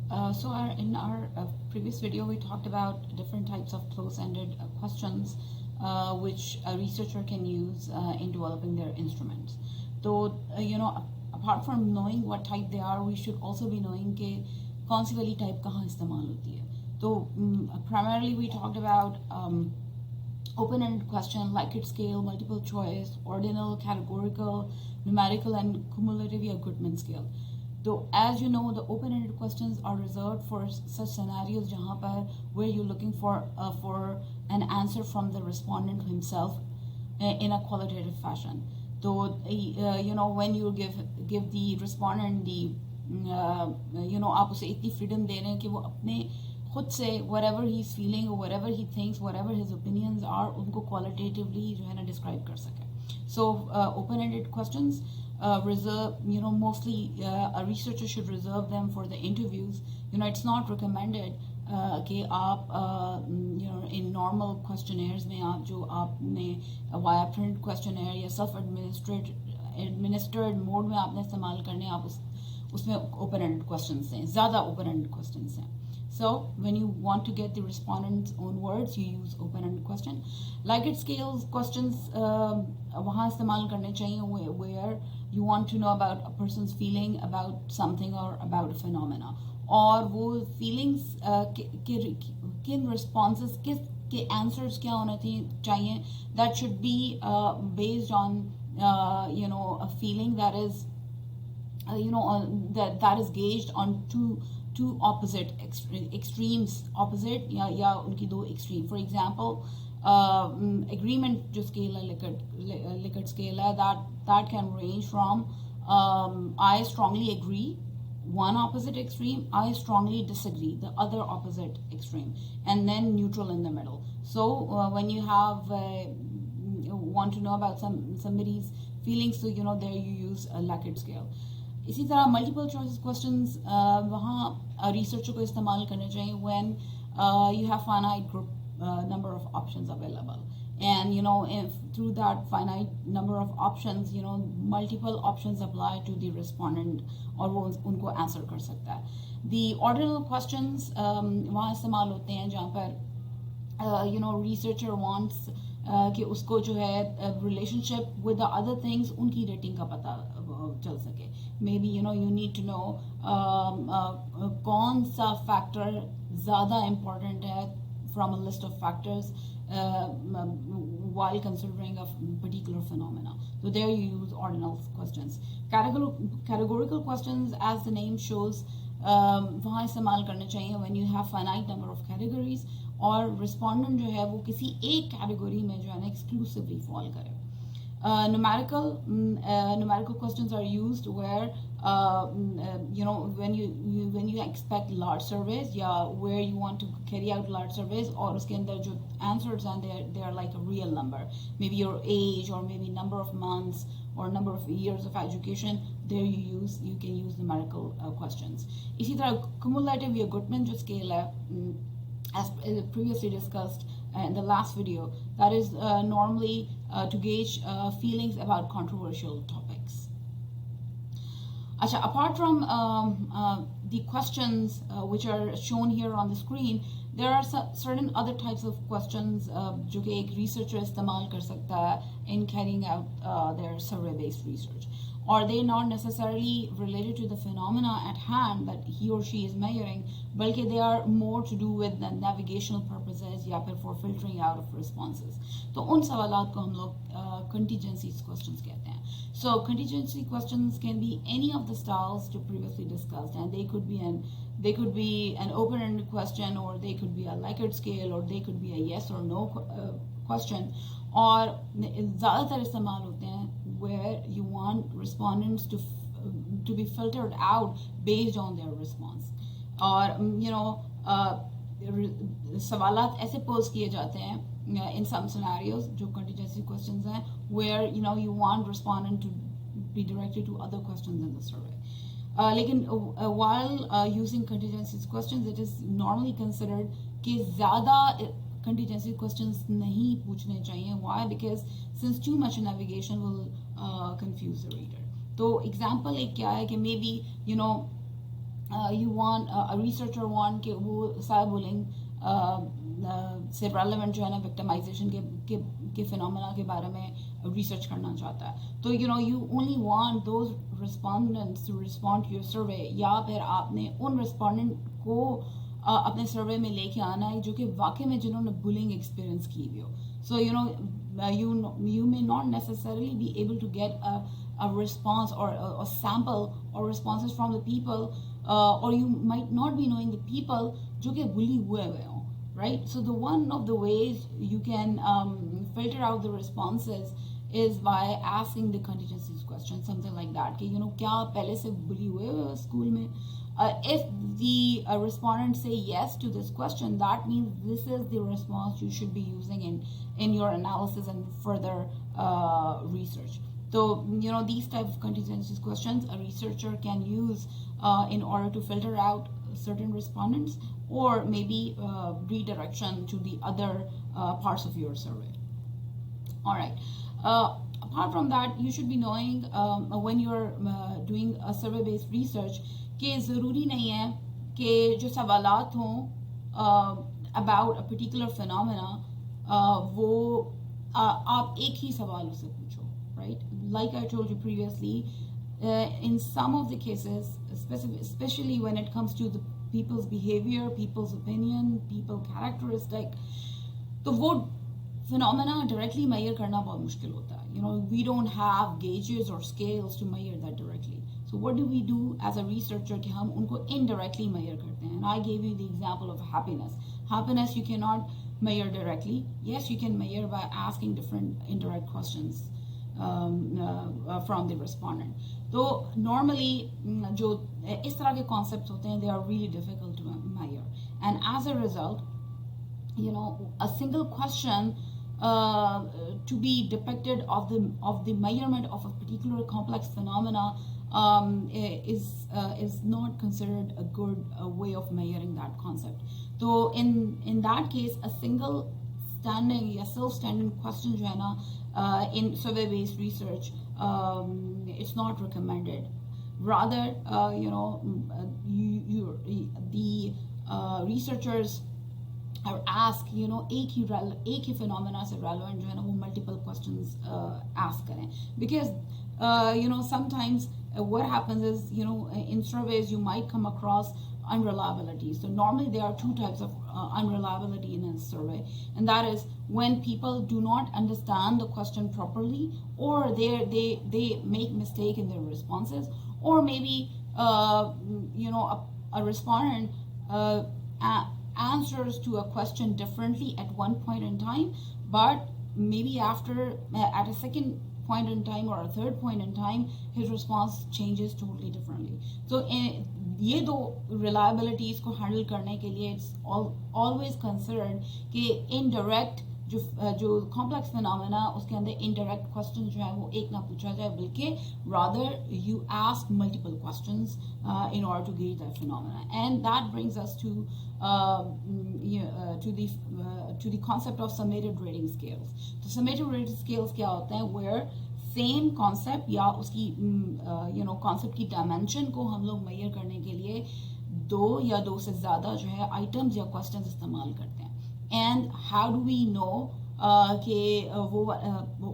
In our previous video, we talked about different types of close-ended questions which a researcher can use in developing their instruments. So, apart from knowing what type they are, we should also be knowing कि कौन सी वाली type कहाँ इस्तेमाल होती है. So, primarily we talked about open-ended question, Likert scale, multiple choice, ordinal, categorical, numerical, and cumulative या Goodman scale. So as you know, the open-ended questions are reserved for such scenarios जहाँ पर where you're looking for an answer from the respondent himself in a qualitative fashion. So when you give the respondent the आप उसे इतनी freedom दे रहे हैं कि वो अपने खुद से whatever he's feeling or whatever he thinks, whatever his opinions are, उनको qualitatively जो है ना describe कर सके. So open-ended questions reserve, mostly a researcher should reserve them for the interviews. It's not recommended कि आप in normal questionnaires में आप जो आपने via print questionnaire या self-administered mode में आपने इस्तेमाल करने आप उसमें open-ended questions हैं, ज़्यादा open-ended questions हैं. So when you want to get the respondent's own words, you use open-ended question. Likert scales questions वहाँ इस्तेमाल करने चाहिए where you want to know about a person's feeling about something or about a phenomena. और वो feelings किन responses के answers क्या होने चाहिए, that should be based on a feeling that is that is gauged on two opposite extremes, opposite या उनकी दो extreme. For example, agreement जो scale है Likert scale है, that can range from I strongly agree, one opposite extreme, I strongly disagree, the other opposite extreme, and then neutral in the middle. So when you have want to know about somebody's feelings, so there you use a Likert scale. इसी तरह multiple choice questions वहाँ researcher को इस्तेमाल करने चाहिए when you have finite group number of options available, and if through that finite number of options multiple options apply to the respondent और वो उनको आंसर कर सकता है. The ordinal questions वहाँ इस्तेमाल होते हैं जहाँ पर researcher wants कि उसको जो है relationship with the other things उनकी रेटिंग का पता चल सके. Maybe you need to know कौन सा factor ज़्यादा important है from a list of factors while considering a particular phenomena. So there you use ordinal questions. Categorical questions, as the name shows, वहाँ इस्तेमाल करने चाहिए when you have finite number of categories और respondent जो है वो किसी एक category में जो है ना exclusively fall करे. Numerical questions are used where when you expect large surveys, where you want to carry out large surveys, or उसके अंदर जो answers and they are like a real number, maybe your age or maybe number of months or number of years of education. There you can use numerical questions. इसी तरह cumulative या Goodman जो scale है, as previously discussed in the last video, that is normally to gauge feelings about controversial topics. Apart from the questions which are shown here on the screen, there are certain other types of questions जो कि एक researcher इस्तेमाल कर सकता है in carrying out their survey-based research. Or they not necessarily related to the phenomena at hand that he or she is measuring, but they are more to do with the navigational purposes या फिर for filtering out of responses. तो उन सवालात को हम लोग contingency questions कहते हैं. So contingency questions can be any of the styles to previously discussed, and they could be an open-ended question, or they could be a Likert scale, or they could be a yes or no question, और ज़्यादातर इस्तेमाल होते हैं where you want respondents to be filtered out based on their response. और सवालात ऐसे pose किए जाते हैं in some scenarios जो contingency questions हैं where you want respondent to be directed to other questions in the survey. लेकिन while using contingency questions, it is normally considered कि ज़्यादा contingency questions नहीं पूछने चाहिए. Why? Because since too much navigation will confuse the reader. तो example एक क्या है कि maybe you want a researcher want कि वो cyberbullying से relevant जो है ना victimization के phenomena के बारे में research करना चाहता है, तो you only want those respondents to respond to your survey, या फिर आपने उन respondent को अपने सर्वे में लेके आना है जो कि वाकई में जिन्होंने बुलिंग एक्सपीरियंस की हुई हो. So you may not necessarily be able to get a response or a sample or responses from the people, or you might not be knowing the people जो कि bully हुए हो, right? So the one of the ways you can filter out the responses is by asking the contingencies question, something like that कि क्या पहले से bully हुए हो स्कूल में. If the respondents say yes to this question, that means this is the response you should be using in your analysis and further research. So these type of contingencies questions a researcher can use in order to filter out certain respondents, or maybe redirection to the other parts of your survey. All right. Apart from that, you should be knowing when you're doing a survey-based research कि ज़रूरी नहीं है कि जो सवालात हों about a particular phenomena वो आप एक ही सवाल उससे पूछो, right? Like I told you previously, in some of the cases, especially when it comes to the people's behavior, people's opinion, people characteristic, तो वो phenomena directly measure करना बहुत मुश्किल होता है. We don't have gauges or scales to measure that directly. So what do we do as a researcher कि हम उनको indirectly measure करते हैं? And I gave you the example of happiness. Happiness you cannot measure directly. Yes, you can measure by asking different indirect questions from the respondent. So normally जो इस तरह के concepts होते हैं, they are really difficult to measure. And as a result, a single question to be depicted of the measurement of a particular complex phenomena is not considered a good way of measuring that concept. So in that case, a single self-standing question जो है ना in survey-based research, it's not recommended. Rather, the researchers are asked एक ही phenomena से relevant जो है ना वो multiple questions ask करें, because sometimes what happens is in surveys you might come across unreliability. So normally there are two types of unreliability in a survey, and that is when people do not understand the question properly, or they make mistake in their responses, or maybe a respondent answers to a question differently at one point in time, but maybe at a second point in time or a third point in time his response changes totally differently. So ये दो reliabilities को handle करने के लिए it's always considered कि indirect जो complex phenomena उसके अंदर indirect questions जो है वो एक ना पूछा जाए, बल्कि rather you ask multiple questions in order to gauge that phenomena. And that brings us to the concept of summated rating scales. तो summated rating scales क्या होते हैं, where same concept या उसकी concept की dimension को हम लोग measure करने के लिए दो या दो से ज़्यादा जो है items या questions इस्तेमाल करते हैं. And how do we know कि वो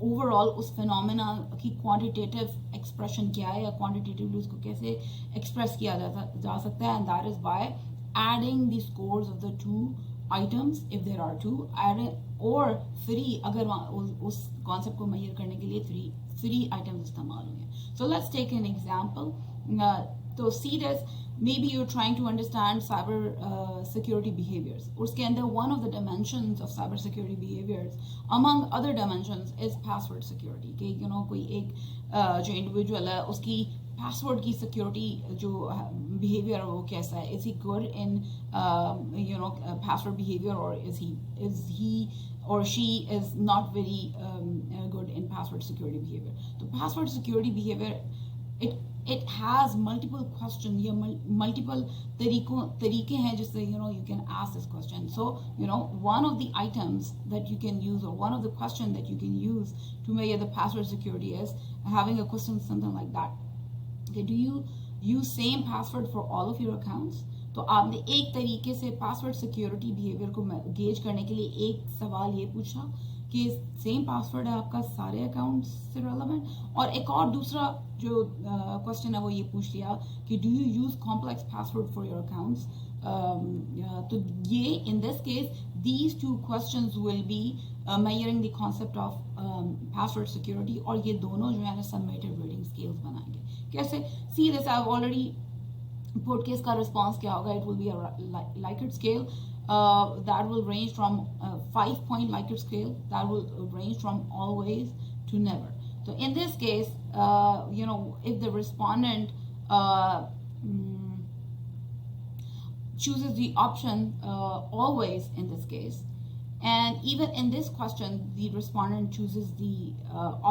overall उस phenomena की quantitative expression क्या है या quantitatively उसको कैसे express किया जा सकता है, and that is by adding the scores of the two items if there are two, or three अगर उस concept को measure करने के लिए three items इस्तेमाल होंगे. So let's take an example. So see this, maybe you're trying to understand cyber security behaviors. उसके अंदर one of the dimensions of cyber security behaviors among other dimensions is password security. कि कोई एक जो individual है उसकी password की security जो behavior वो कैसा है? Is he good in password behavior, or is he or she is not very good in password security behavior? So password security behavior, it has multiple questions, multiple तरीके हैं जिससे you can ask this question. So one of the items that you can use, or one of the questions that you can use to measure the password security is having a question something like that. Okay, do you use same password for all of your accounts. तो आपने एक तरीके से password security behaviour को gauge करने के लिए एक सवाल ये पूछा कि सेम पासवर्ड है आपका सारे अकाउंट्स से रेलेवेंट, और एक और दूसरा जो क्वेश्चन है वो ये पूछ लिया कि do you use complex password for your accounts. तो ये in this case these two questions will be measuring the concept of password security, और ये दोनों जो है ना summative reading scales बनाएंगे. कैसे? See this, I've already put के इसका response क्या होगा. It will be a Likert scale that will range from 5-point Likert scale that will range from always to never. So in this case, if the respondent chooses the option always in this case, and even in this question the respondent chooses the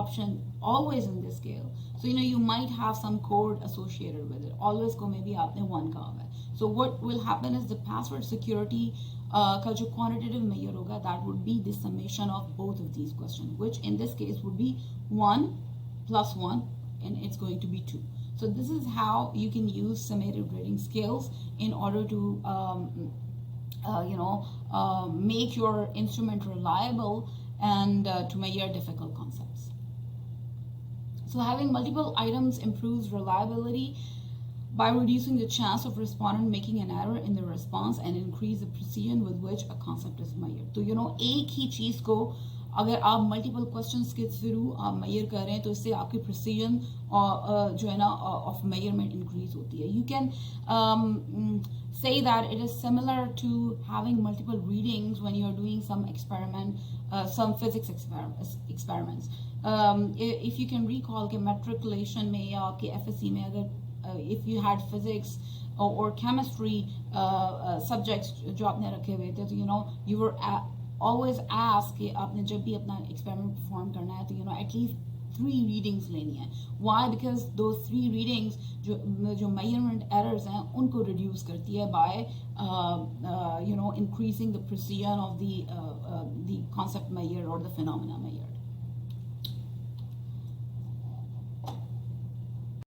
option always in this scale, so you might have some code associated with it. Always ko maybe aapne 1 kaha hai. So what will happen is the password security ka jo quantitative measure hoga, that would be the summation of both of these questions, which in this case would be 1 plus 1, and it's going to be 2. So this is how you can use summative grading scales in order to make your instrument reliable and to measure difficult concepts. So having multiple items improves reliability by reducing the chance of respondent making an error in the response and increase the precision with which a concept is measured. तो एक ही चीज को अगर आप multiple questions के through आप major कर रहे हैं तो इससे आपकी प्रिसीजन जो है ना ऑफ मेजरमेंट इंक्रीज होती है. You can say that it is similar to having multiple readings when you are doing some some physics experiments. If you can recall कि matriculation में या आपके FSC में अगर if you had physics or chemistry subjects जो आपने रखे हुए थे, तो you were always asked कि आपने जब भी अपना experiment perform करना है तो at least 3 readings लेनी है. Why? Because those 3 readings जो measurement errors हैं उनको reduce करती है by increasing the precision of the concept measured or the phenomena measured.